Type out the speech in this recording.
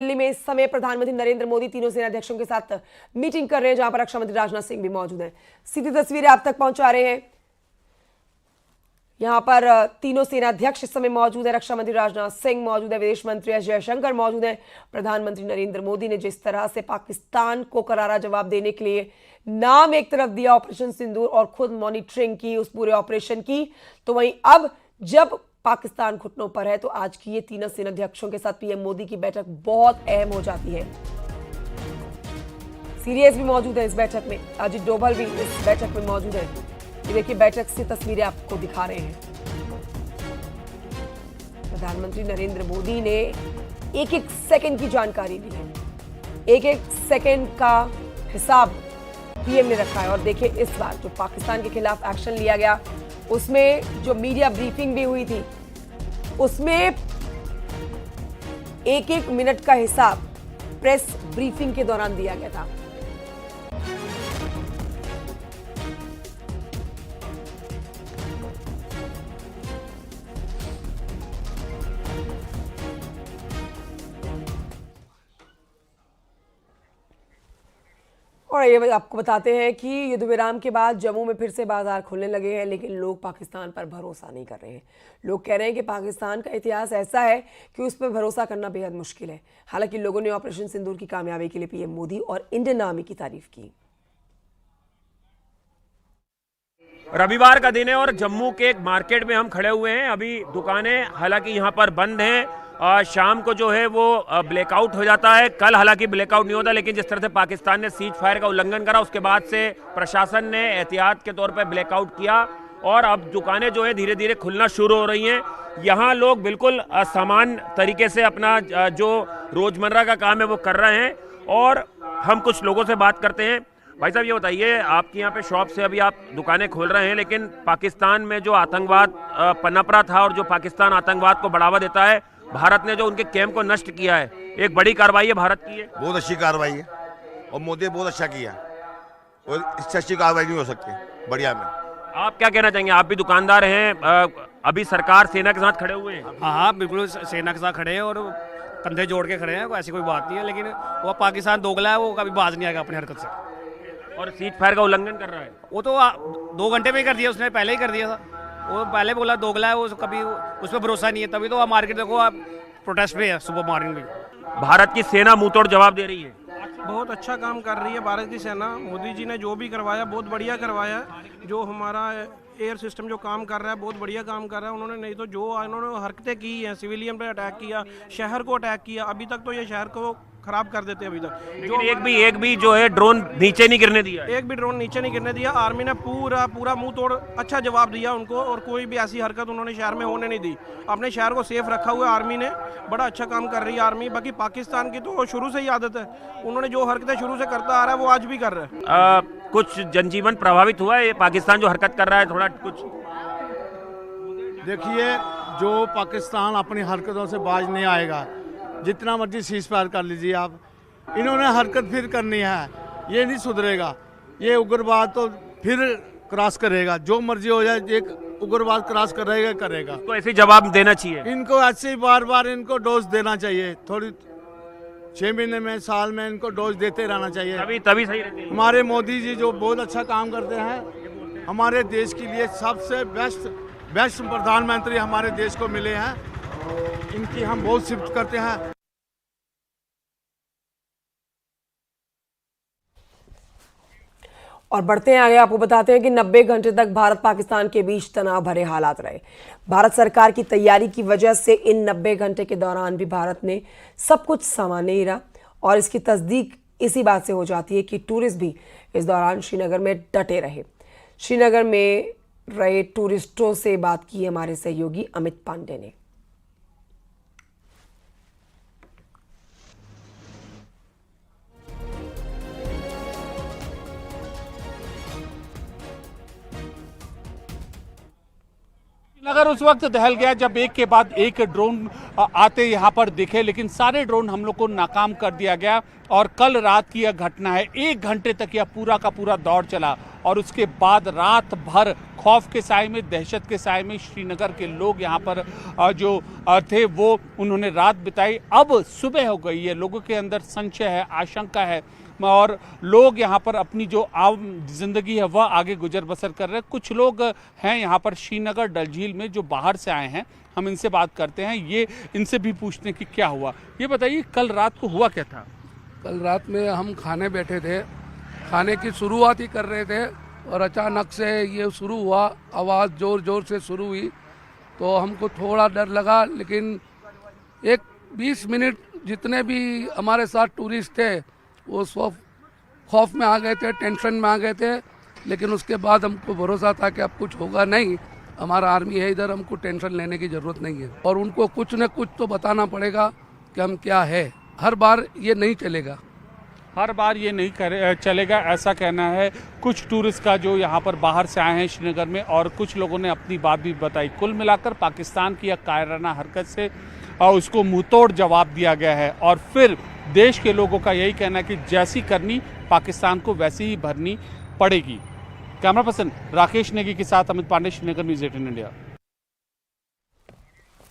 दिल्ली में इस समय प्रधानमंत्री नरेंद्र मोदी तीनों सेनाध्यक्षों के साथ मीटिंग कर रहे हैं, जहां पर रक्षा मंत्री राजनाथ सिंह भी मौजूद हैं। सीधी तस्वीरें आप तक पहुंचा रहे हैं। यहां पर तीनों सेनाध्यक्ष इस समय मौजूद है। रक्षा मंत्री राजनाथ सिंह मौजूद है, विदेश मंत्री एस जयशंकर मौजूद हैं। प्रधानमंत्री नरेंद्र मोदी ने जिस तरह से पाकिस्तान को करारा जवाब देने के लिए नाम एक तरफ दिया ऑपरेशन सिंदूर और खुद मॉनिटरिंग की उस पूरे ऑपरेशन की, तो वहीं अब जब पाकिस्तान घुटनों पर है तो आज की ये तीनों सेनाध्यक्षों के साथ पीएम मोदी की बैठक बहुत अहम हो जाती है। सीडीएस भी मौजूद है इस बैठक में, अजित डोभाल भी इस बैठक में मौजूद है। ये देखिए बैठक से तस्वीरें आपको दिखा रहे हैं। प्रधानमंत्री नरेंद्र मोदी ने एक एक सेकंड की जानकारी ली है, एक एक सेकंड का हिसाब पीएम ने रखा है। और देखिए इस बार जो पाकिस्तान के खिलाफ एक्शन लिया गया उसमें जो मीडिया ब्रीफिंग भी हुई थी उसमें एक एक मिनट का हिसाब प्रेस ब्रीफिंग के दौरान दिया गया था। और ये आपको बताते हैं कि युद्ध विराम के बाद जम्मू में फिर से बाजार खुलने लगे हैं, लेकिन लोग पाकिस्तान पर भरोसा नहीं कर रहे हैं। लोग कह रहे हैं कि पाकिस्तान का इतिहास ऐसा है कि उस पर भरोसा करना बेहद मुश्किल है। हालांकि लोगों ने ऑपरेशन सिंदूर की कामयाबी के लिए पीएम मोदी और इंडियन आर्मी की तारीफ की। रविवार का दिन है और जम्मू के एक मार्केट में हम खड़े हुए हैं। अभी दुकानें हालांकि यहाँ पर बंद हैं। शाम को जो है वो ब्लैकआउट हो जाता है। कल हालांकि ब्लैकआउट नहीं होता, लेकिन जिस तरह से पाकिस्तान ने सीज फायर का उल्लंघन करा उसके बाद से प्रशासन ने एहतियात के तौर पर ब्लैकआउट किया और अब दुकानें जो है धीरे धीरे खुलना शुरू हो रही हैं। यहाँ लोग बिल्कुल सामान्य तरीके से अपना जो रोजमर्रा का काम है वो कर रहे हैं और हम कुछ लोगों से बात करते हैं। भाई साहब ये बताइए, आपके यहाँ पे शॉप से अभी आप दुकानें खोल रहे हैं, लेकिन पाकिस्तान में जो आतंकवाद पनप रहा था और जो पाकिस्तान आतंकवाद को बढ़ावा देता है, भारत ने जो उनके कैंप को नष्ट किया है, एक बड़ी कार्रवाई है भारत की। है बहुत अच्छी कार्रवाई है और मोदी ने बहुत अच्छा किया और इससे अच्छी कार्रवाई नहीं हो सकती। बढ़िया में आप क्या कहना चाहेंगे? आप भी दुकानदार हैं, अभी सरकार सेना के साथ खड़े हुए हैं। हाँ, बिल्कुल सेना के साथ खड़े हैं और कंधे जोड़ के खड़े हैं, ऐसी कोई बात नहीं है। लेकिन वो पाकिस्तान दोगला है, वो कभी बाज नहीं आएगा अपनी हरकत से और सीज फायर का उल्लंघन कर रहा है। वो तो 2 घंटे में ही कर दिया, उसने पहले ही कर दिया था। वो पहले बोला दोगला है, वो कभी उस पर भरोसा नहीं है। तभी तो मार्केट देखो आप प्रोटेस्ट पे है सुबह मॉर्निंग में। भारत की सेना मुंहतोड़ जवाब दे रही है। बहुत अच्छा काम कर रही है भारत की सेना। मोदी जी ने जो भी करवाया बहुत बढ़िया करवाया। जो हमारा एयर सिस्टम जो काम कर रहा है बहुत बढ़िया काम कर रहा है। उन्होंने नहीं तो जो उन्होंने हरकतें की हैं, सिविलियन पे अटैक किया, शहर को अटैक किया, अभी तक तो ये शहर को खराब कर देते हैं अभी तक। जो एक भी जो है ड्रोन नीचे नहीं गिरने दिया, एक भी ड्रोन नीचे नहीं गिरने दिया। आर्मी ने पूरा मुंह तोड़ अच्छा जवाब दिया उनको और कोई भी ऐसी हरकत उन्होंने शहर में होने नहीं दी। अपने शहर को सेफ रखा हुआ आर्मी ने, बड़ा अच्छा काम कर रही है आर्मी। बाकी पाकिस्तान की तो शुरू से ही आदत है, उन्होंने जो हरकतें शुरू से करता आ रहा है वो आज भी कर रहा है। कुछ जनजीवन प्रभावित हुआ है ये पाकिस्तान जो हरकत कर रहा है? थोड़ा कुछ देखिए, जो पाकिस्तान अपनी हरकतों से बाज नहीं आएगा, जितना मर्जी सीज फायर कर लीजिए आप, इन्होंने हरकत फिर करनी है, ये नहीं सुधरेगा। ये उग्रवाद तो फिर क्रॉस करेगा, जो मर्जी हो जाए, एक उग्रवाद क्रॉस करेगा। तो ऐसे जवाब देना चाहिए इनको, ऐसे ही बार बार इनको डोज देना चाहिए। थोड़ी 6 महीने में, साल में इनको डोज देते रहना चाहिए, तभी सही रहती है। हमारे मोदी जी जो बहुत अच्छा काम करते हैं, हमारे देश के लिए सबसे बेस्ट प्रधानमंत्री हमारे देश को मिले हैं, इनकी हम बहुत सिफत करते हैं। और बढ़ते हैं आगे, आपको बताते हैं कि 90 घंटे तक भारत पाकिस्तान के बीच तनाव भरे हालात रहे। भारत सरकार की तैयारी की वजह से इन 90 घंटे के दौरान भी भारत ने सब कुछ सामान्य ही रहा और इसकी तस्दीक इसी बात से हो जाती है कि टूरिस्ट भी इस दौरान श्रीनगर में डटे रहे। श्रीनगर में रहे टूरिस्टों से बात की हमारे सहयोगी अमित पांडे ने। नगर उस वक्त दहल गया जब एक के बाद एक ड्रोन आते यहाँ पर दिखे, लेकिन सारे ड्रोन हम लोग को नाकाम कर दिया गया। और कल रात की यह घटना है, 1 घंटे तक यह पूरा का पूरा दौर चला और उसके बाद रात भर खौफ के साए में, दहशत के साए में श्रीनगर के लोग यहाँ पर जो थे वो उन्होंने रात बिताई। अब सुबह हो गई है, लोगों के अंदर संशय है, आशंका है और लोग यहाँ पर अपनी जो आम जिंदगी है वह आगे गुजर बसर कर रहे हैं। कुछ लोग हैं यहाँ पर श्रीनगर डल झील में जो बाहर से आए हैं, हम इनसे बात करते हैं, ये इनसे भी पूछते हैं कि क्या हुआ। ये बताइए कल रात को हुआ क्या था? कल रात में हम खाने बैठे थे, खाने की शुरुआत ही कर रहे थे और अचानक से ये शुरू हुआ, आवाज़ ज़ोर ज़ोर से शुरू हुई तो हमको थोड़ा डर लगा। लेकिन एक 20 मिनट जितने भी हमारे साथ टूरिस्ट थे वो सब खौफ में आ गए थे, टेंशन में आ गए थे। लेकिन उसके बाद हमको भरोसा था कि अब कुछ होगा नहीं, हमारा आर्मी है इधर, हमको टेंशन लेने की ज़रूरत नहीं है और उनको कुछ न कुछ तो बताना पड़ेगा कि हम क्या है। हर बार ये नहीं चलेगा, हर बार ये नहीं चलेगा, ऐसा कहना है कुछ टूरिस्ट का जो यहाँ पर बाहर से आए हैं श्रीनगर में, और कुछ लोगों ने अपनी बात भी बताई। कुल मिलाकर पाकिस्तान की यह कायराना हरकत से उसको मुंहतोड़ जवाब दिया गया है और फिर देश के लोगों का यही कहना है कि जैसी करनी पाकिस्तान को वैसी ही भरनी पड़ेगी। कैमरा पर्सन राकेश नेगी के साथ अमित पांडे, श्रीनगर न्यूज़ 18 इंडिया।